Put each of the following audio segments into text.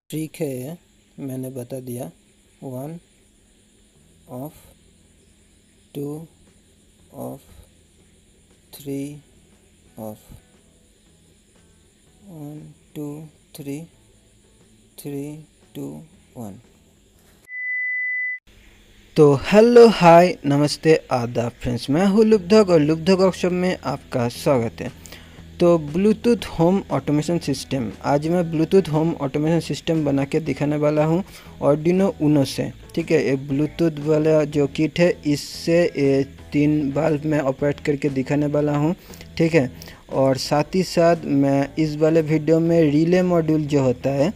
ठीक है, ये मैंने बता दिया। 1 ऑफ 2 ऑफ 3 ऑफ 1 2 3 3 2 1। तो हेलो हाय नमस्ते आदाब फ्रेंड्स, मैं हूँ लुब्धक और लुब्धक वर्कशॉप में आपका स्वागत है। तो ब्लूटूथ होम ऑटोमेशन सिस्टम, आज मैं ब्लूटूथ होम ऑटोमेशन सिस्टम बना के दिखाने वाला हूँ आर्डिनो यूनो से। ठीक है, एक ब्लूटूथ वाला जो किट है, इससे 3 बल्ब मैं ऑपरेट करके दिखाने वाला हूँ। ठीक है, और साथ ही साथ मैं इस वाले वीडियो में रिले मॉड्यूल जो होता है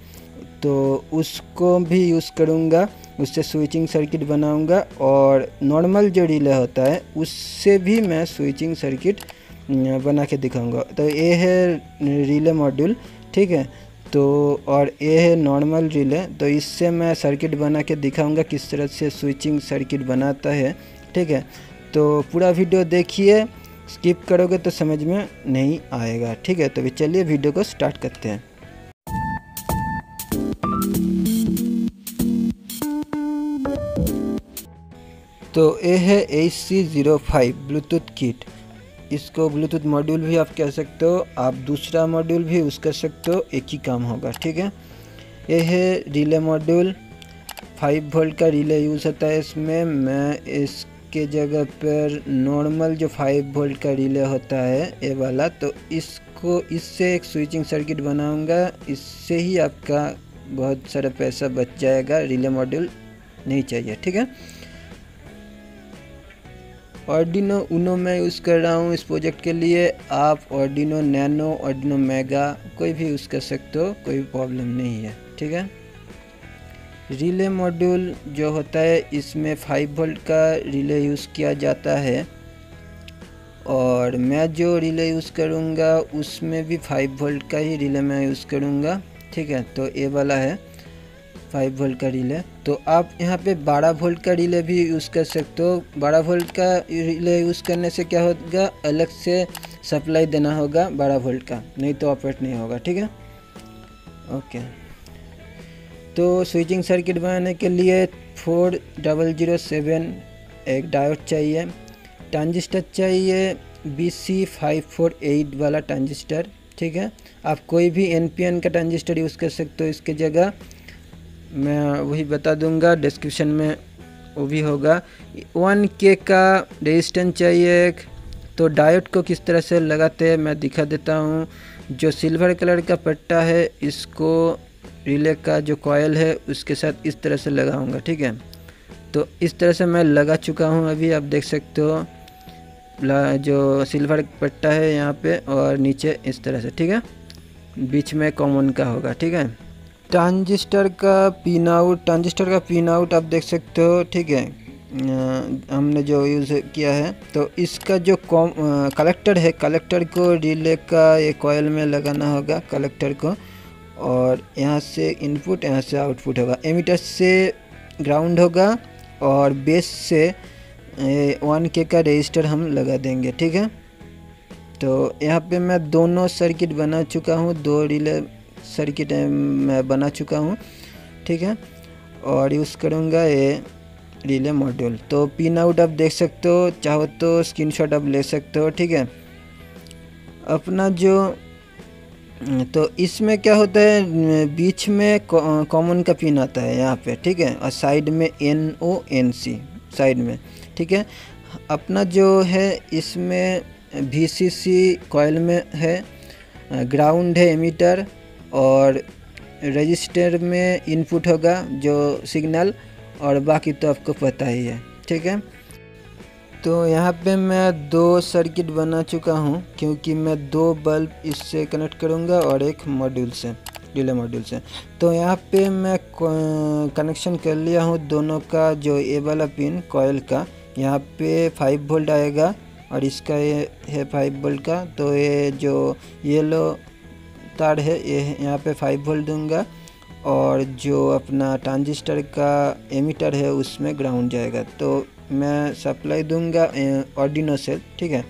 तो उसको भी यूज़ करूँगा, उससे स्विचिंग सर्किट बनाऊँगा, और नॉर्मल जो रिले होता है उससे भी मैं स्विचिंग सर्किट बना के दिखाऊंगा। तो ये है रिले मॉड्यूल। ठीक है, तो और ये है नॉर्मल रिले। तो इससे मैं सर्किट बना के दिखाऊंगा किस तरह से स्विचिंग सर्किट बनाता है। ठीक है, तो पूरा वीडियो देखिए, स्किप करोगे तो समझ में नहीं आएगा। ठीक है, तो चलिए वीडियो को स्टार्ट करते हैं। तो ये है AC05 ब्लूटूथ किट। इसको ब्लूटूथ मॉड्यूल भी आप कह सकते हो, आप दूसरा मॉड्यूल भी यूज़ कर सकते हो, एक ही काम होगा। ठीक है, ये है रिले मॉड्यूल। 5 वोल्ट का रिले यूज़ होता है इसमें। मैं इसके जगह पर नॉर्मल जो 5 वोल्ट का रिले होता है ये वाला, तो इससे एक स्विचिंग सर्किट बनाऊंगा। इससे ही आपका बहुत सारा पैसा बच जाएगा, रिले मॉड्यूल नहीं चाहिए। ठीक है, आर्डिनो यूनो मैं यूज़ कर रहा हूँ इस प्रोजेक्ट के लिए। आप आर्डिनो नैनो, आर्डिनो मेगा कोई भी यूज़ कर सकते हो, कोई प्रॉब्लम नहीं है। ठीक है, रिले मॉड्यूल जो होता है इसमें 5 वोल्ट का रिले यूज़ किया जाता है, और मैं जो रिले यूज़ करूँगा उसमें भी 5 वोल्ट का ही रिले मैं यूज़ करूँगा। ठीक है, तो ये वाला है 5 वोल्ट का रिले। तो आप यहाँ पे 12 वोल्ट का रिले भी यूज़ कर सकते हो। 12 वोल्ट का रिले यूज़ करने से क्या होगा, अलग से सप्लाई देना होगा 12 वोल्ट का, नहीं तो ऑपरेट नहीं होगा। ठीक है, ओके। तो स्विचिंग सर्किट बनाने के लिए 4007 एक डायोड चाहिए, ट्रांजिस्टर चाहिए BC548 वाला ट्रांजिस्टर। ठीक है, आप कोई भी NPN का ट्रांजिस्टर यूज़ कर सकते हो इसके जगह, मैं वही बता दूंगा, डिस्क्रिप्शन में वो भी होगा। 1K का रेजिस्टेंस चाहिए एक। तो डायोड को किस तरह से लगाते हैं मैं दिखा देता हूँ। जो सिल्वर कलर का पट्टा है इसको रिले का जो कॉयल है उसके साथ इस तरह से लगाऊंगा। ठीक है, तो इस तरह से मैं लगा चुका हूँ, अभी आप देख सकते हो जो सिल्वर पट्टा है यहाँ पे, और नीचे इस तरह से। ठीक है, बीच में कॉमन का होगा। ठीक है, ट्रांजिस्टर का पिन आउट आप देख सकते हो। ठीक है, हमने जो यूज़ किया है, तो इसका जो कलेक्टर है, कलेक्टर को रिले का ये कॉयल में लगाना होगा कलेक्टर को, और यहाँ से इनपुट, यहाँ से आउटपुट होगा। एमीटर से ग्राउंड होगा, और बेस से 1K का रजिस्टर हम लगा देंगे। ठीक है, तो यहाँ पे मैं दोनों सर्किट बना चुका हूँ, 2 रिले सर्किट मैं बना चुका हूँ। ठीक है, और यूज़ करूँगा ये रिले मॉड्यूल। तो पिन आउट आप देख सकते हो, चाहो तो स्क्रीनशॉट आप ले सकते हो। ठीक है, अपना जो तो इसमें क्या होता है, बीच में कॉमन का पिन आता है यहाँ पे। ठीक है, और साइड में NONC साइड में। ठीक है, अपना जो है इसमें VCC कॉयल में है, ग्राउंड है एमीटर, और रजिस्टर में इनपुट होगा जो सिग्नल, और बाकी तो आपको पता ही है। ठीक है, तो यहाँ पे मैं 2 सर्किट बना चुका हूँ, क्योंकि मैं 2 बल्ब इससे कनेक्ट करूँगा और एक मॉड्यूल से, रिले मॉड्यूल से। तो यहाँ पे मैं कनेक्शन कर लिया हूँ दोनों का। जो ये वाला पिन कॉयल का, यहाँ पे 5 वोल्ट आएगा, और इसका ये है 5 वोल्ट का। तो ये जो येलो तार है ये यहाँ पे 5 वोल्ट दूंगा, और जो अपना ट्रांजिस्टर का एमीटर है उसमें ग्राउंड जाएगा। तो मैं सप्लाई दूंगा आर्डिनो से। ठीक है,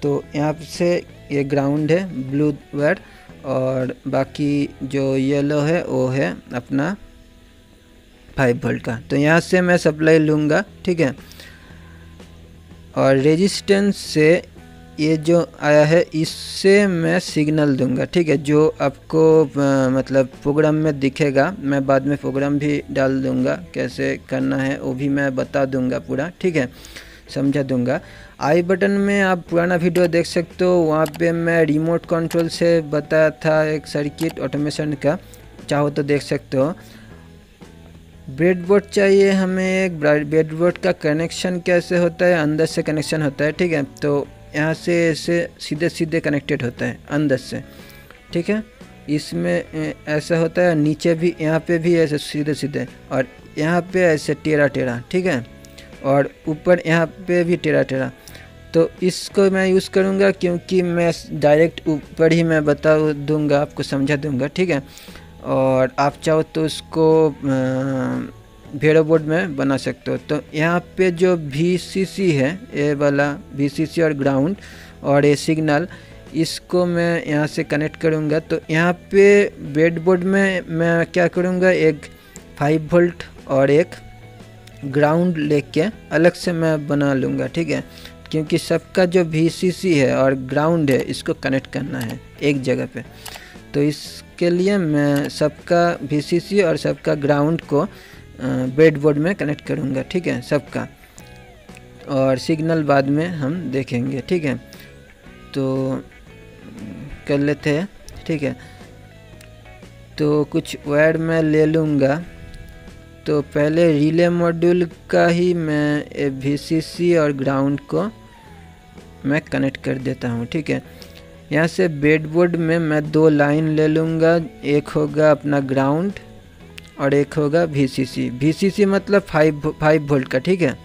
तो यहाँ से ये ग्राउंड है ब्लू वायर, और बाकी जो येलो है वो है अपना 5 वोल्ट का। तो यहाँ से मैं सप्लाई लूँगा, ठीक है। और रेजिस्टेंस से ये जो आया है इससे मैं सिग्नल दूंगा, ठीक है, जो आपको मतलब प्रोग्राम में दिखेगा। मैं बाद में प्रोग्राम भी डाल दूंगा, कैसे करना है वो भी मैं बता दूंगा पूरा, ठीक है, समझा दूंगा। आई बटन में आप पुराना वीडियो देख सकते हो, वहाँ पे मैं रिमोट कंट्रोल से बताया था एक सर्किट ऑटोमेशन का, चाहो तो देख सकते हो। ब्रेडबोर्ड चाहिए हमें एक। ब्रेडबोर्ड का कनेक्शन कैसे होता है, अंदर से कनेक्शन होता है, ठीक है। तो यहाँ से ऐसे सीधे सीधे कनेक्टेड होता है अंदर से, ठीक है। इसमें ऐसा होता है, नीचे भी यहाँ पे भी ऐसे सीधे सीधे, और यहाँ पे ऐसे टेढ़ा टेढ़ा, ठीक है, और ऊपर यहाँ पे भी टेढ़ा टेढ़ा। तो इसको मैं यूज़ करूँगा क्योंकि मैं डायरेक्ट ऊपर ही मैं बता दूँगा, आपको समझा दूँगा, ठीक है। और आप चाहो तो उसको भेड़ो बोर्ड में बना सकते हो। तो यहाँ पे जो VCC है, ये वाला VCC और ग्राउंड और ये सिग्नल, इसको मैं यहाँ से कनेक्ट करूँगा। तो यहाँ पे ब्रेडबोर्ड में मैं क्या करूँगा, एक 5 वोल्ट और एक ग्राउंड लेके अलग से मैं बना लूँगा, ठीक है, क्योंकि सबका जो VCC है और ग्राउंड है इसको कनेक्ट करना है एक जगह पे। तो इसके लिए मैं सबका VCC और सबका ग्राउंड को ब्रेडबोर्ड में कनेक्ट करूँगा, ठीक है, सबका। और सिग्नल बाद में हम देखेंगे, ठीक है। तो कर लेते हैं, ठीक है। तो कुछ वायर मैं ले लूँगा। तो पहले रिले मॉड्यूल का ही मैं VCC और ग्राउंड को मैं कनेक्ट कर देता हूँ, ठीक है। यहाँ से ब्रेडबोर्ड में मैं 2 लाइन ले लूँगा, एक होगा अपना ग्राउंड और एक होगा VCC। VCC मतलब 5 वोल्ट का, ठीक है,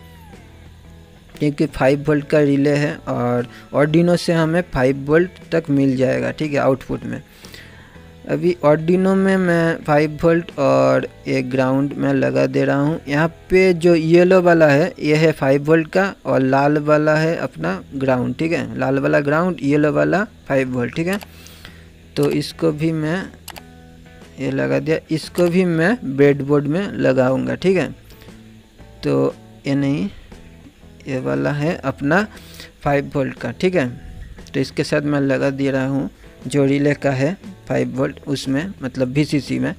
क्योंकि 5 वोल्ट का रिले है और आर्डिनो से हमें 5 वोल्ट तक मिल जाएगा, ठीक है, आउटपुट में। अभी आर्डिनो में मैं 5 वोल्ट और एक ग्राउंड में लगा दे रहा हूँ। यहाँ पे जो येलो वाला है ये है 5 वोल्ट का और लाल वाला है अपना ग्राउंड, ठीक है, लाल वाला ग्राउंड, येलो वाला 5 वोल्ट, ठीक है। तो इसको भी मैं ये लगा दिया, इसको भी मैं ब्रेडबोर्ड में लगाऊंगा, ठीक है। तो ये नहीं, ये वाला है अपना 5 वोल्ट का, ठीक है। तो इसके साथ मैं लगा दे रहा हूँ जो रिले का है 5 वोल्ट, उसमें मतलब VCC में।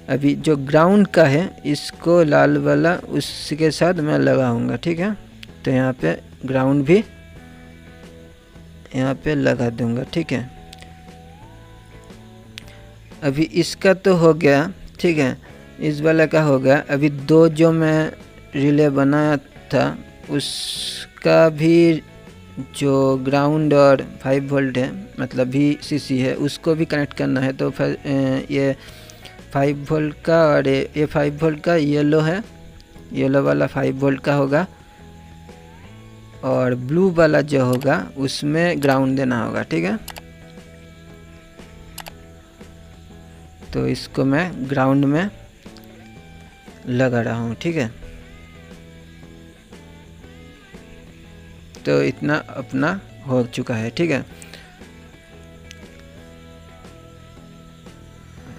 अभी जो ग्राउंड का है इसको लाल वाला उसके साथ मैं लगाऊंगा, ठीक है। तो यहाँ पे ग्राउंड भी यहाँ पे लगा दूंगा, ठीक है। अभी इसका तो हो गया, ठीक है, इस वाला का हो गया। अभी 2 जो मैं रिले बनाया था उसका भी जो ग्राउंड और 5 वोल्ट है मतलब VCC है उसको भी कनेक्ट करना है। तो ये 5 वोल्ट का और ये 5 वोल्ट का येलो है, येलो वाला 5 वोल्ट का होगा, और ब्लू वाला जो होगा उसमें ग्राउंड देना होगा, ठीक है। तो इसको मैं ग्राउंड में लगा रहा हूँ, ठीक है। तो इतना अपना हो चुका है, ठीक है।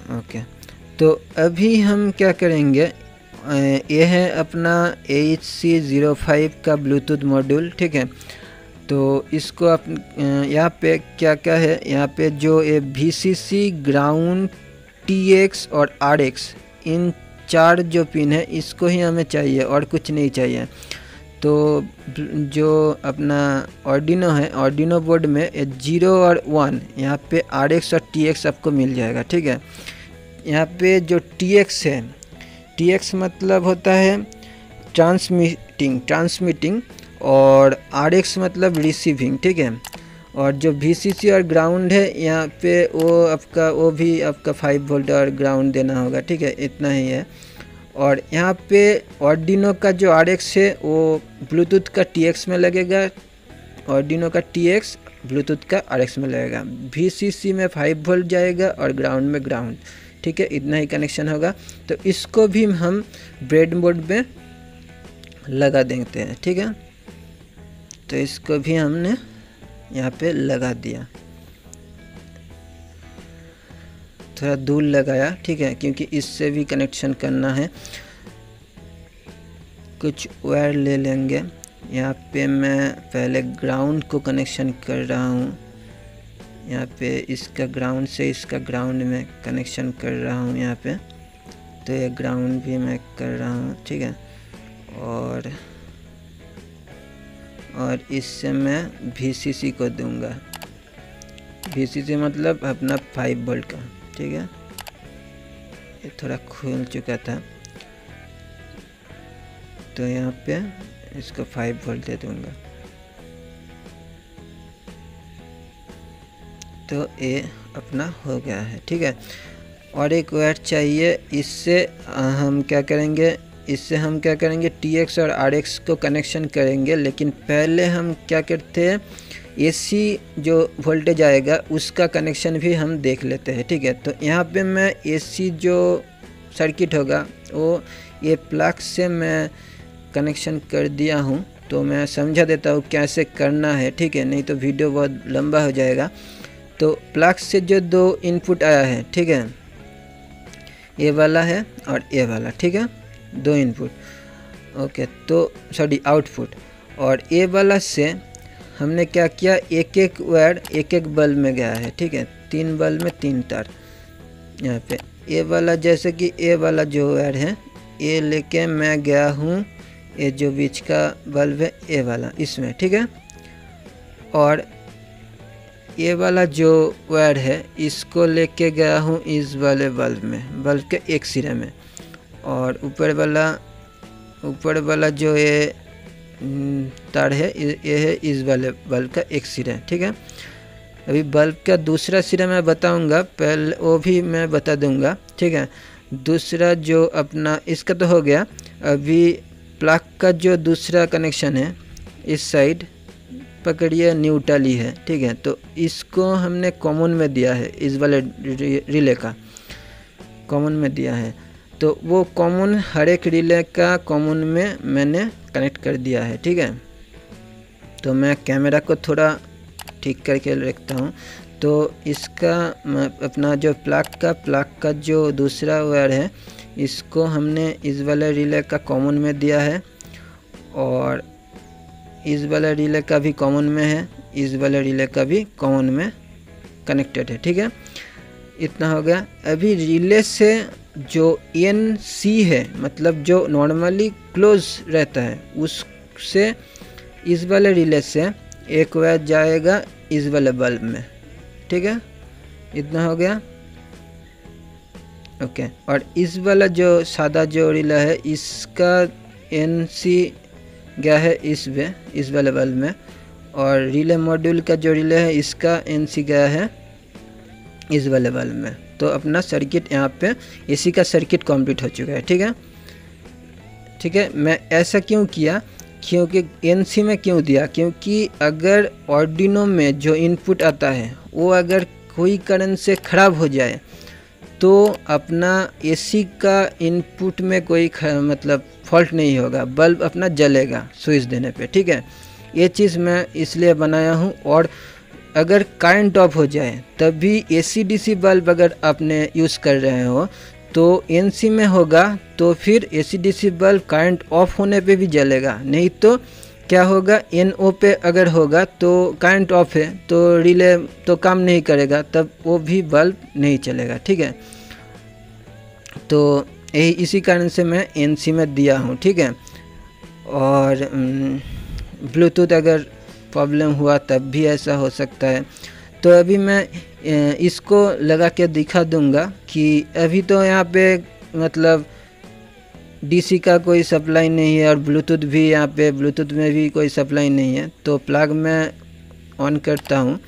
ओके, तो अभी हम क्या करेंगे, ये है अपना HC05 का ब्लूटूथ मॉड्यूल, ठीक है। तो इसको आप यहाँ पे क्या क्या है, यहाँ पे जो ये VCC, ग्राउंड, TX और RX, इन 4 जो पिन है इसको ही हमें चाहिए और कुछ नहीं चाहिए। तो जो अपना आर्डिनो है, आर्डिनो बोर्ड में 0 और 1 यहाँ पे RX और TX आपको मिल जाएगा, ठीक है। यहाँ पे जो TX है, TX मतलब होता है ट्रांसमिटिंग और RX मतलब रिसीविंग, ठीक है। और जो VCC और ग्राउंड है यहाँ पे वो भी आपका 5 वोल्ट और ग्राउंड देना होगा, ठीक है, इतना ही है। और यहाँ पे आर्डिनो का जो RX है वो ब्लूटूथ का TX में लगेगा, आर्डिनो का TX ब्लूटूथ का RX में लगेगा। VCC में 5 वोल्ट जाएगा और ग्राउंड में ग्राउंड, ठीक है, इतना ही कनेक्शन होगा। तो इसको भी हम ब्रेडबोर्ड में लगा देते हैं, ठीक है। तो इसको भी हमने यहाँ पे लगा दिया। थोड़ा दूर लगाया, ठीक है, क्योंकि इससे भी कनेक्शन करना है। कुछ वायर ले लेंगे। यहाँ पे मैं पहले ग्राउंड को कनेक्शन कर रहा हूँ। यहाँ पे इसका ग्राउंड से इसका ग्राउंड में कनेक्शन कर रहा हूँ यहाँ पे, तो ये ग्राउंड भी मैं कर रहा हूँ, ठीक है। और इससे मैं VCC को दूंगा। VCC मतलब अपना 5 वोल्ट का, ठीक है। ये थोड़ा खुल चुका था, तो यहाँ पे इसको 5 वोल्ट दे दूंगा। तो ये अपना हो गया है, ठीक है। और एक वायर चाहिए। इससे हम क्या करेंगे, TX और RX को कनेक्शन करेंगे, लेकिन पहले हम क्या करते हैं, AC जो वोल्टेज आएगा उसका कनेक्शन भी हम देख लेते हैं, ठीक है। तो यहाँ पे मैं AC जो सर्किट होगा वो ये प्लग से मैं कनेक्शन कर दिया हूँ। तो मैं समझा देता हूँ कैसे करना है, ठीक है, नहीं तो वीडियो बहुत लंबा हो जाएगा। तो प्लग से जो 2 इनपुट आया है, ठीक है, ये वाला है और ये वाला, ठीक है, 2 इनपुट, ओके। तो सॉरी आउटपुट। और ये वाला से हमने क्या किया, एक एक वायर एक एक बल्ब में गया है, ठीक है, 3 बल्ब में 3 तार। यहाँ पे ये वाला, जैसे कि ये वाला जो वायर है ये लेके मैं गया हूँ, ये जो बीच का बल्ब है ये वाला इसमें, ठीक है। और ये वाला जो वायर है इसको लेके गया हूँ इस वाले बल्ब में, बल्ब के एक सिरे में। और ऊपर वाला जो ये तार है ये है इस वाले बल्ब का एक सिरा, ठीक है। अभी बल्ब का दूसरा सिरा मैं बताऊंगा, पहले वो भी मैं बता दूंगा, ठीक है। दूसरा जो अपना इसका तो हो गया। अभी प्लग का जो दूसरा कनेक्शन है इस साइड पकड़िए, न्यूट्रल ही है, ठीक है। तो इसको हमने कॉमन में दिया है, इस वाले रिले का कॉमन में दिया है। तो वो कॉमन हर एक रिले का कॉमन में मैंने कनेक्ट कर दिया है, ठीक है। तो मैं कैमरा को थोड़ा ठीक करके रखता हूँ। तो इसका अपना जो प्लग का जो दूसरा वायर है इसको हमने इस वाले रिले का कॉमन में दिया है, और इस वाला रिले का भी कॉमन में है, इस वाले रिले का भी कॉमन में कनेक्टेड है, ठीक है। इतना हो गया। अभी रिले से जो NC है, मतलब जो नॉर्मली क्लोज रहता है, उससे इस वाले रिले से एक वायर जाएगा इस वाले बल्ब में, ठीक है। इतना हो गया, ओके। और इस वाला जो सादा जो रिले है इसका NC गया है इस वाले बल्ब में, और रिले मॉड्यूल का जो रिले है इसका NC गया है इस वाले बल्ब में। तो अपना सर्किट यहाँ पे AC का सर्किट कंप्लीट हो चुका है, ठीक है, ठीक है। मैं ऐसा क्यों किया, क्योंकि NC में क्यों दिया, क्योंकि अगर आर्डिनो में जो इनपुट आता है वो अगर कोई कारण से ख़राब हो जाए तो अपना AC का इनपुट में कोई मतलब फॉल्ट नहीं होगा, बल्ब अपना जलेगा स्विच देने पे, ठीक है। ये चीज़ मैं इसलिए बनाया हूँ। और अगर करंट ऑफ हो जाए तब भी AC/DC बल्ब अगर आपने यूज़ कर रहे हो तो NC में होगा, तो फिर AC/DC बल्ब करंट ऑफ होने पे भी जलेगा। नहीं तो क्या होगा, NO पे अगर होगा तो करंट ऑफ है तो रिले तो काम नहीं करेगा, तब वो भी बल्ब नहीं चलेगा, ठीक है। तो यही इसी कारण से मैं NC में दिया हूँ, ठीक है। और ब्लूटूथ अगर प्रॉब्लम हुआ तब भी ऐसा हो सकता है। तो अभी मैं इसको लगा के दिखा दूंगा कि अभी तो यहाँ पे मतलब DC का कोई सप्लाई नहीं है, और ब्लूटूथ भी यहाँ पे ब्लूटूथ में भी कोई सप्लाई नहीं है। तो प्लग में ऑन करता हूँ।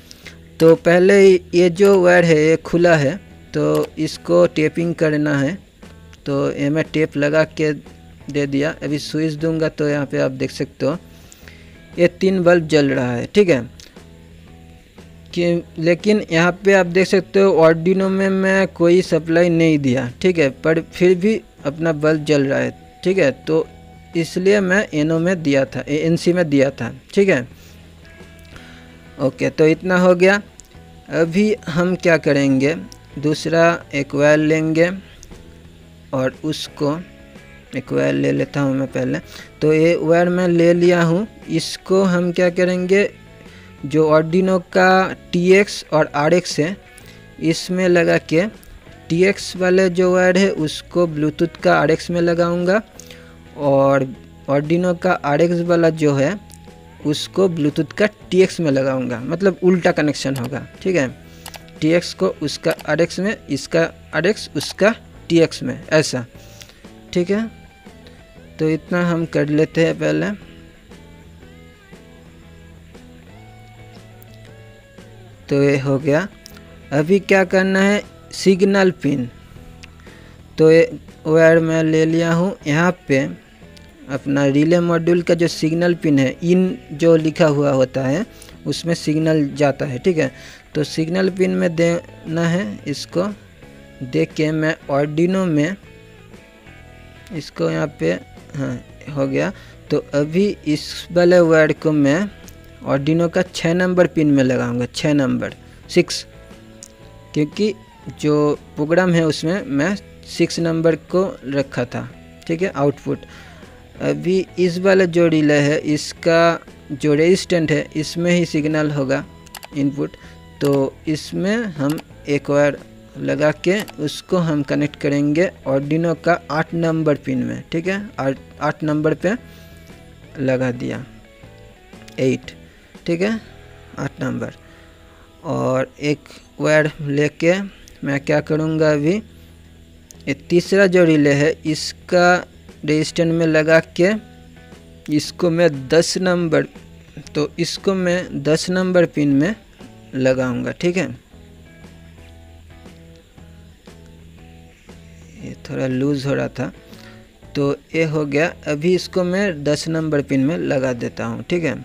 तो पहले ये जो वायर है ये खुला है, तो इसको टेपिंग करना है। तो ये मैं टेप लगा के दे दिया। अभी स्विच दूंगा तो यहाँ पे आप देख सकते हो ये 3 बल्ब जल रहा है, ठीक है। कि लेकिन यहाँ पे आप देख सकते हो आर्डिनो में मैं कोई सप्लाई नहीं दिया, ठीक है, पर फिर भी अपना बल्ब जल रहा है, ठीक है। तो इसलिए मैं NO में दिया था, NC में दिया था, ठीक है, ओके। तो इतना हो गया। अभी हम क्या करेंगे, दूसरा एक वायर लेंगे और उसको एक वायर ले लेता हूँ मैं पहले। तो ये वायर मैं ले लिया हूँ। इसको हम क्या करेंगे, जो आर्डिनो का TX और RX है इसमें लगा के TX वाले जो वायर है उसको ब्लूटूथ का RX में लगाऊंगा और आर्डिनो का RX वाला जो है उसको ब्लूटूथ का TX में लगाऊंगा, मतलब उल्टा कनेक्शन होगा। ठीक है, TX को उसका RX में, इसका RX उसका TX में, ऐसा। ठीक है, तो इतना हम कर लेते हैं पहले। तो ये हो गया। अभी क्या करना है, सिग्नल पिन। तो ये वायर मैं ले लिया हूँ। यहाँ पे अपना रिले मॉड्यूल का जो सिग्नल पिन है, इन जो लिखा हुआ होता है उसमें सिग्नल जाता है। ठीक है, तो सिग्नल पिन में देना है। इसको दे के मैं आर्डिनो में इसको यहाँ पे, हाँ हो गया। तो अभी इस वाले वायर को मैं आर्डिनो का 6 नंबर पिन में लगाऊंगा, 6 नंबर 6, क्योंकि जो प्रोग्राम है उसमें मैं 6 नंबर को रखा था। ठीक है, आउटपुट। अभी इस वाला जो रिले है इसका जो रेजिस्टेंट है इसमें ही सिग्नल होगा इनपुट। तो इसमें हम एक वायर लगा के उसको हम कनेक्ट करेंगे आर्डिनो का 8 नंबर पिन में। ठीक है, 8 नंबर पे लगा दिया, 8। ठीक है, 8 नंबर। और एक वायर लेके मैं क्या करूँगा, अभी ये तीसरा जो रिले है इसका रेजिस्टेंस में लगा के इसको मैं 10 नंबर, तो इसको मैं 10 नंबर पिन में लगाऊंगा। ठीक है, ये थोड़ा लूज हो रहा था, तो ये हो गया। अभी इसको मैं 10 नंबर पिन में लगा देता हूँ। ठीक है,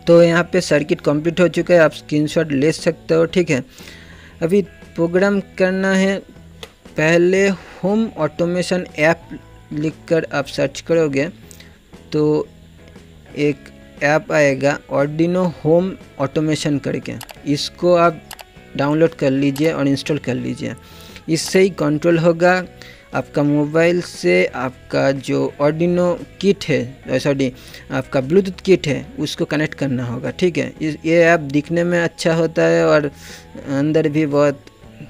तो यहाँ पे सर्किट कंप्लीट हो चुका है, आप स्क्रीनशॉट ले सकते हो। ठीक है, अभी प्रोग्राम करना है। पहले होम ऑटोमेशन ऐप लिखकर आप सर्च करोगे तो एक ऐप आएगा आर्डिनो होम ऑटोमेशन करके, इसको आप डाउनलोड कर लीजिए और इंस्टॉल कर लीजिए। इससे ही कंट्रोल होगा आपका मोबाइल से। आपका जो आर्डिनो किट है, सॉरी आपका ब्लूटूथ किट है, उसको कनेक्ट करना होगा। ठीक है, ये ऐप दिखने में अच्छा होता है और अंदर भी बहुत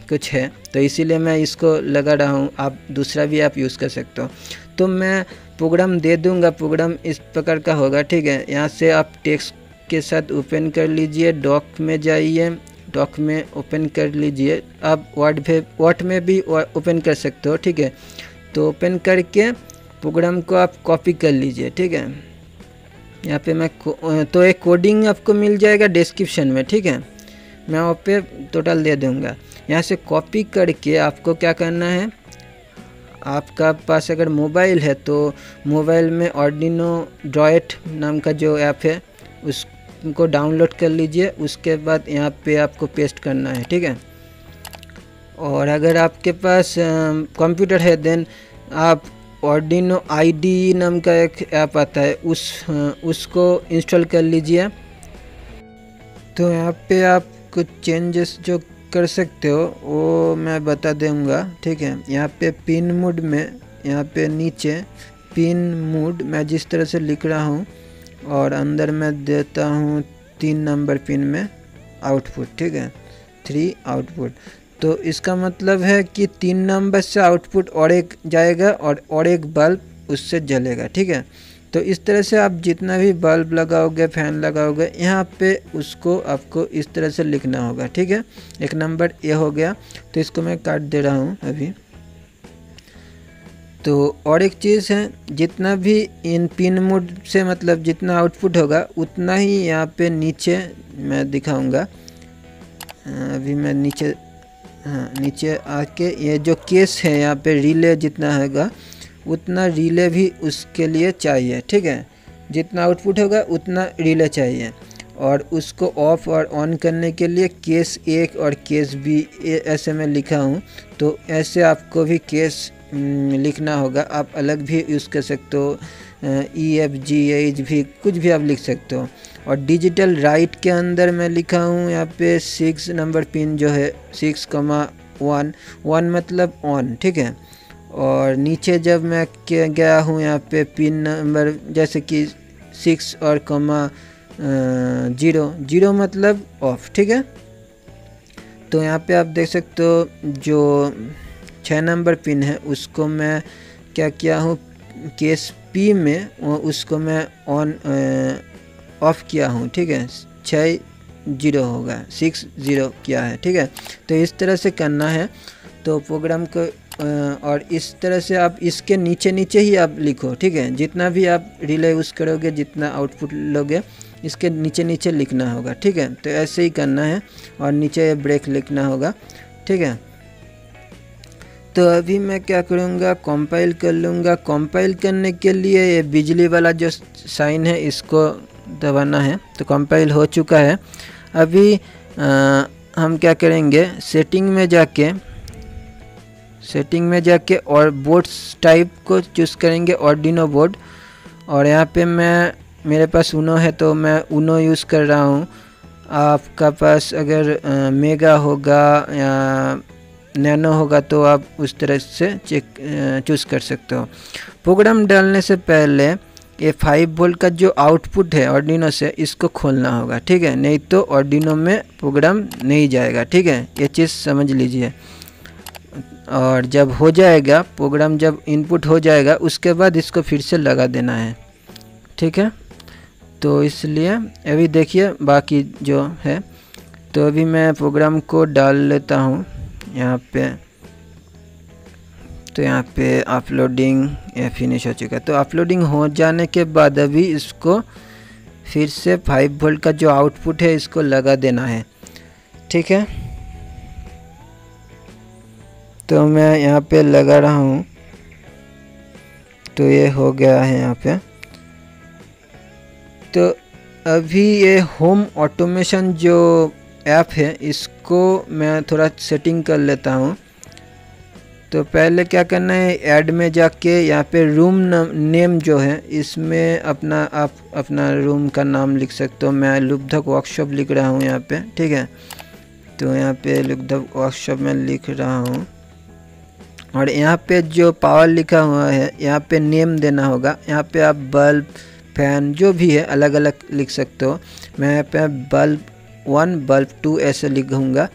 कुछ है, तो इसीलिए मैं इसको लगा रहा हूँ। आप दूसरा भी ऐप यूज़ कर सकते हो। तो मैं प्रोग्राम दे दूँगा। प्रोग्राम इस प्रकार का होगा। ठीक है, यहाँ से आप टेक्स्ट के साथ ओपन कर लीजिए, डॉक में जाइए, डॉक में ओपन कर लीजिए। आप वर्ड में भी ओपन कर सकते हो। ठीक है, तो ओपन करके प्रोग्राम को आप कॉपी कर लीजिए। ठीक है, यहाँ पे मैं तो एक कोडिंग आपको मिल जाएगा डिस्क्रिप्शन में। ठीक है, मैं वहाँ पे टोटल दे दूँगा। यहाँ से कॉपी करके आपको क्या करना है, आपका पास अगर मोबाइल है तो मोबाइल में आर्डिनो ड्रॉइट नाम का जो ऐप है उसको डाउनलोड कर लीजिए। उसके बाद यहाँ पे आपको पेस्ट करना है। ठीक है, और अगर आपके पास कंप्यूटर है देन आप आर्डिनो ID नाम का एक ऐप आता है उसको इंस्टॉल कर लीजिए। तो यहाँ पे आप कुछ चेंजेस जो कर सकते हो वो मैं बता दूँगा। ठीक है, यहाँ पे पिन मोड में, यहाँ पे नीचे पिन मोड मैं जिस तरह से लिख रहा हूँ और अंदर मैं देता हूँ 3 नंबर पिन में आउटपुट। ठीक है, 3 आउटपुट। तो इसका मतलब है कि 3 नंबर से आउटपुट और एक जाएगा और एक बल्ब उससे जलेगा। ठीक है, तो इस तरह से आप जितना भी बल्ब लगाओगे, फैन लगाओगे, यहाँ पे उसको आपको इस तरह से लिखना होगा। ठीक है, 1 नंबर ये हो गया। तो इसको मैं काट दे रहा हूँ अभी। तो और एक चीज़ है, जितना भी इन पिन मोड से मतलब जितना आउटपुट होगा उतना ही यहाँ पे नीचे मैं दिखाऊंगा। अभी मैं नीचे, हाँ नीचे आके ये जो केस है यहाँ पे रिले जितना होगा उतना रिले भी उसके लिए चाहिए। ठीक है, जितना आउटपुट होगा उतना रिले चाहिए। और उसको ऑफ और ऑन करने के लिए केस 1 और केस B ऐसे मैं लिखा हूँ। तो ऐसे आपको भी केस लिखना होगा। आप अलग भी यूज़ कर सकते हो, EFGH भी कुछ भी आप लिख सकते हो। और डिजिटल राइट के अंदर मैं लिखा हूँ यहाँ पे 6 नंबर पिन जो है 6,1 1 मतलब ऑन, ठीक है। और नीचे जब मैं गया हूँ यहाँ पे पिन नंबर जैसे कि 6 और 0 0 मतलब ऑफ, ठीक है। तो यहाँ पे आप देख सकते हो जो 6 नंबर पिन है उसको मैं क्या किया हूँ केस पी में, उसको मैं ऑन ऑफ किया हूँ, ठीक है। 6 0 होगा, 6 0 किया है, ठीक है। तो इस तरह से करना है तो प्रोग्राम को और इस तरह से आप इसके नीचे नीचे ही आप लिखो, ठीक है। जितना भी आप रिले यूज़ करोगे, जितना आउटपुट लोगे, इसके नीचे नीचे लिखना होगा, ठीक है। तो ऐसे ही करना है और नीचे ब्रेक लिखना होगा, ठीक है। तो अभी मैं क्या करूँगा, कंपाइल कर लूँगा। कंपाइल करने के लिए ये बिजली वाला जो साइन है इसको दबाना है। तो कंपाइल हो चुका है। अभी हम क्या करेंगे, सेटिंग में जाके और बोर्ड्स टाइप को चूज़ करेंगे, आर्डिनो बोर्ड। और यहाँ पे मेरे पास उनो है तो मैं उनो यूज़ कर रहा हूँ। आपका पास अगर मेगा होगा या नैनो होगा तो आप उस तरह से चूज़ कर सकते हो। प्रोग्राम डालने से पहले ये 5 वोल्ट का जो आउटपुट है आर्डिनो से, इसको खोलना होगा, ठीक है। नहीं तो आर्डिनो में प्रोग्राम नहीं जाएगा, ठीक है। ये चीज़ समझ लीजिए। और जब हो जाएगा प्रोग्राम, जब इनपुट हो जाएगा उसके बाद इसको फिर से लगा देना है, ठीक है। तो इसलिए अभी देखिए बाकी जो है। तो अभी मैं प्रोग्राम को डाल लेता हूँ यहाँ पे। तो यहाँ पे अपलोडिंग या फिनिश हो चुका है। तो अपलोडिंग हो जाने के बाद अभी इसको फिर से 5 वोल्ट का जो आउटपुट है इसको लगा देना है, ठीक है। तो मैं यहाँ पे लगा रहा हूँ। तो ये हो गया है यहाँ पे। तो अभी ये होम ऑटोमेशन जो ऐप है इसको मैं थोड़ा सेटिंग कर लेता हूँ। तो पहले क्या करना है, ऐड में जाके यहाँ पे रूम नेम जो है इसमें आप अपना रूम का नाम लिख सकते हो। मैं लुब्धक वर्कशॉप लिख रहा हूँ यहाँ पे, ठीक है। तो यहाँ पे लुब्धक वर्कशॉप में लिख रहा हूँ। और यहाँ पे जो पावर लिखा हुआ है यहाँ पे नेम देना होगा। यहाँ पे आप बल्ब, फैन जो भी है अलग अलग लिख सकते हो। मैं यहाँ पे बल्ब 1 बल्ब 2 ऐसे लिखूँगा।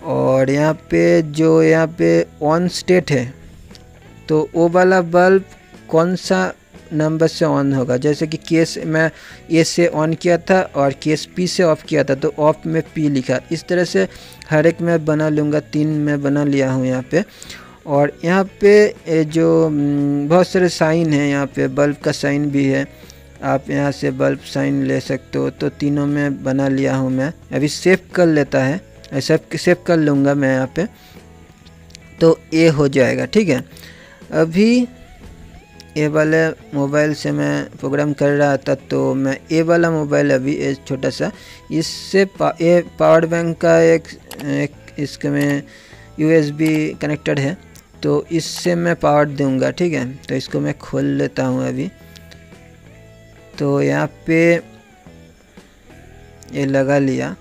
और यहाँ पे ऑन स्टेट है तो वो वाला बल्ब कौन सा नंबर से ऑन होगा। जैसे कि केस मैं ए से ऑन किया था और केस पी से ऑफ किया था तो ऑफ में पी लिखा। इस तरह से हर एक मैं बना लूँगा। 3 मैं बना लिया हूँ यहाँ पे। और यहाँ पे जो बहुत सारे साइन हैं, यहाँ पे बल्ब का साइन भी है, आप यहाँ से बल्ब साइन ले सकते हो। तो तीनों में बना लिया हूँ मैं। अभी सेव कर लेता है, ऐसा सेव कर लूँगा मैं यहाँ पे। तो ये हो जाएगा, ठीक है। अभी ये वाले मोबाइल से मैं प्रोग्राम कर रहा था तो मैं ये वाला मोबाइल अभी ये छोटा सा, इससे ये पावर बैंक का एक इसके में USB कनेक्टेड है तो इससे मैं पावर दूंगा, ठीक है। तो इसको मैं खोल लेता हूँ अभी। तो यहाँ पे ये लगा लिया।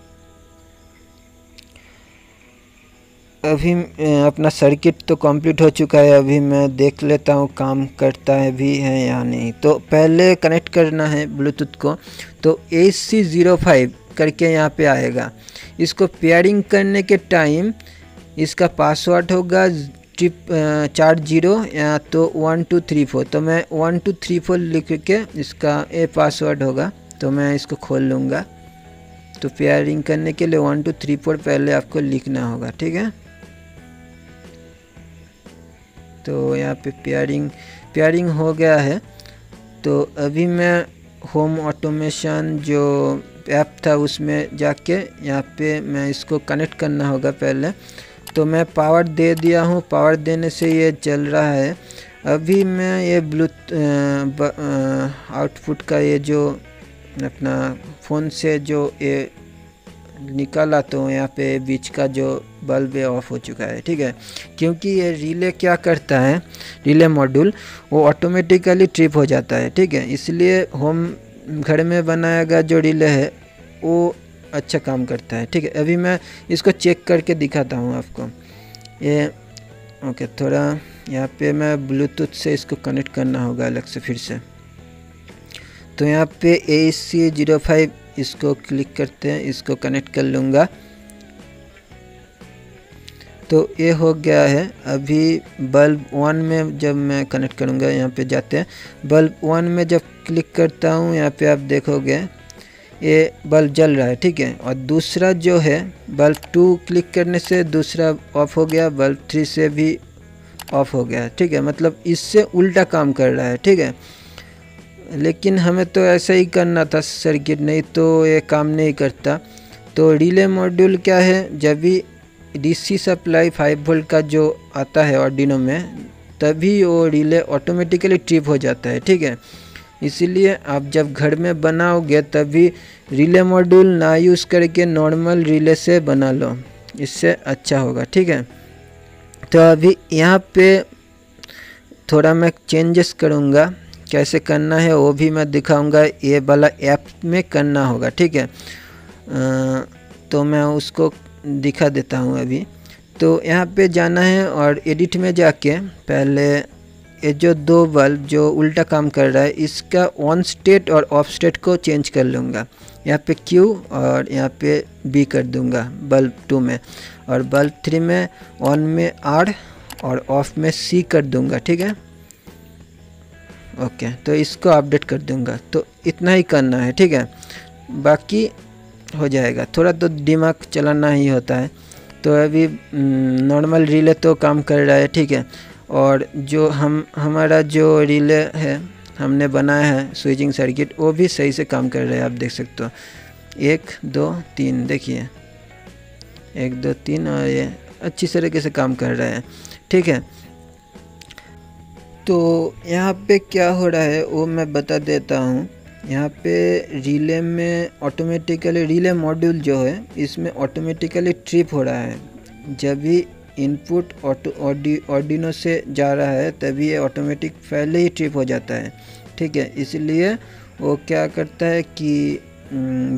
अभी अपना सर्किट तो कंप्लीट हो चुका है। अभी मैं देख लेता हूँ काम करता है भी है या नहीं। तो पहले कनेक्ट करना है ब्लूटूथ को। तो AC05 करके यहाँ पे आएगा। इसको पेयरिंग करने के टाइम इसका पासवर्ड होगा 4 0 या तो 1 2 3 4। तो मैं 1 2 3 4 लिख के इसका ये पासवर्ड होगा। तो मैं इसको खोल लूँगा। तो पेयरिंग करने के लिए 1 2 3 4 पहले आपको लिखना होगा, ठीक है। तो यहाँ पे पेयरिंग हो गया है। तो अभी मैं होम ऑटोमेशन जो ऐप था उसमें जाके यहाँ पे मैं इसको कनेक्ट करना होगा पहले। तो मैं पावर दे दिया हूँ। पावर देने से ये चल रहा है। अभी मैं ये आउटपुट का ये जो अपना फ़ोन से जो ये निकाला तो यहाँ पे बीच का जो बल्ब है ऑफ हो चुका है, ठीक है। क्योंकि ये रिले क्या करता है, रिले मॉड्यूल वो ऑटोमेटिकली ट्रिप हो जाता है, ठीक है। इसलिए होम घर में बनाया गया जो रिले है वो अच्छा काम करता है। ठीक है, अभी मैं इसको चेक करके दिखाता हूँ आपको। ये ओके, थोड़ा यहाँ पे मैं ब्लूटूथ से इसको कनेक्ट करना होगा अलग से फिर से। तो यहाँ पे AC05 इसको क्लिक करते हैं, इसको कनेक्ट कर लूँगा। तो ये हो गया है। अभी बल्ब 1 में जब मैं कनेक्ट करूँगा, यहाँ पे जाते हैं, बल्ब 1 में जब क्लिक करता हूँ यहाँ पे आप देखोगे ये बल्ब जल रहा है। ठीक है, और दूसरा जो है बल्ब 2 क्लिक करने से दूसरा ऑफ हो गया, बल्ब 3 से भी ऑफ हो गया। ठीक है, मतलब इससे उल्टा काम कर रहा है। ठीक है, लेकिन हमें तो ऐसा ही करना था सर्किट, नहीं तो ये काम नहीं करता। तो रिले मॉड्यूल क्या है, जब भी DC सप्लाई 5 वोल्ट का जो आता है आर्डिनो में, तभी वो रिले ऑटोमेटिकली ट्रिप हो जाता है। ठीक है, इसीलिए आप जब घर में बनाओगे तभी रिले मॉड्यूल ना यूज़ करके नॉर्मल रिले से बना लो, इससे अच्छा होगा। ठीक है, तो अभी यहाँ पे थोड़ा मैं चेंजेस करूँगा, कैसे करना है वो भी मैं दिखाऊंगा। ये वाला ऐप में करना होगा। ठीक है, तो मैं उसको दिखा देता हूँ अभी। तो यहाँ पे जाना है और एडिट में जाके पहले ये जो 2 बल्ब जो उल्टा काम कर रहा है इसका ऑन स्टेट और ऑफ स्टेट को चेंज कर लूँगा। यहाँ पे Q और यहाँ पे B कर दूँगा बल्ब 2 में, और बल्ब 3 में ऑन में R और ऑफ में C कर दूँगा। ठीक है, ओके, तो इसको अपडेट कर दूँगा। तो इतना ही करना है। ठीक है, बाकी हो जाएगा। थोड़ा तो दिमाग चलाना ही होता है। तो अभी नॉर्मल रिले तो काम कर रहा है। ठीक है, और जो हमारा जो रिले है हमने बनाया है स्विचिंग सर्किट, वो भी सही से काम कर रहा है। आप देख सकते हो 1 2 3, देखिए 1 2 3, और ये अच्छी तरीके से काम कर रहा है। ठीक है, तो यहाँ पे क्या हो रहा है वो मैं बता देता हूँ। यहाँ पे रिले में ऑटोमेटिकली रिले मॉड्यूल जो है इसमें ऑटोमेटिकली ट्रिप हो रहा है। जब भी इनपुट आर्डिनो से जा रहा है तभी ये ऑटोमेटिक पहले ही ट्रिप हो जाता है। ठीक है, इसलिए वो क्या करता है कि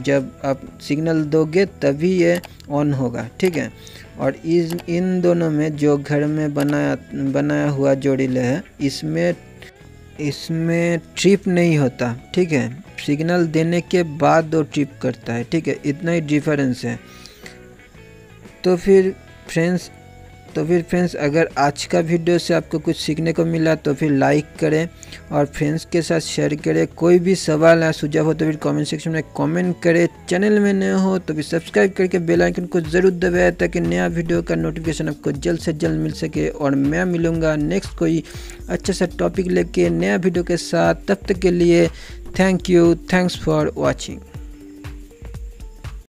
जब आप सिग्नल दोगे तभी ये ऑन होगा। ठीक है, और इन दोनों में जो घर में बनाया हुआ जो रिले है इसमें ट्रिप नहीं होता। ठीक है, सिग्नल देने के बाद वो ट्रिप करता है। ठीक है, इतना ही डिफरेंस है। तो फिर फ्रेंड्स अगर आज का वीडियो से आपको कुछ सीखने को मिला तो फिर लाइक करें और फ्रेंड्स के साथ शेयर करें। कोई भी सवाल या सुझाव हो तो फिर कमेंट सेक्शन में कमेंट करें। चैनल में नए हो तो फिर सब्सक्राइब करके बेल आइकन को ज़रूर दबाएं ताकि नया वीडियो का नोटिफिकेशन आपको जल्द से जल्द मिल सके। और मैं मिलूँगा नेक्स्ट कोई अच्छा सा टॉपिक लेके नया वीडियो के साथ। तब तक के लिए thank you, thanks for watching.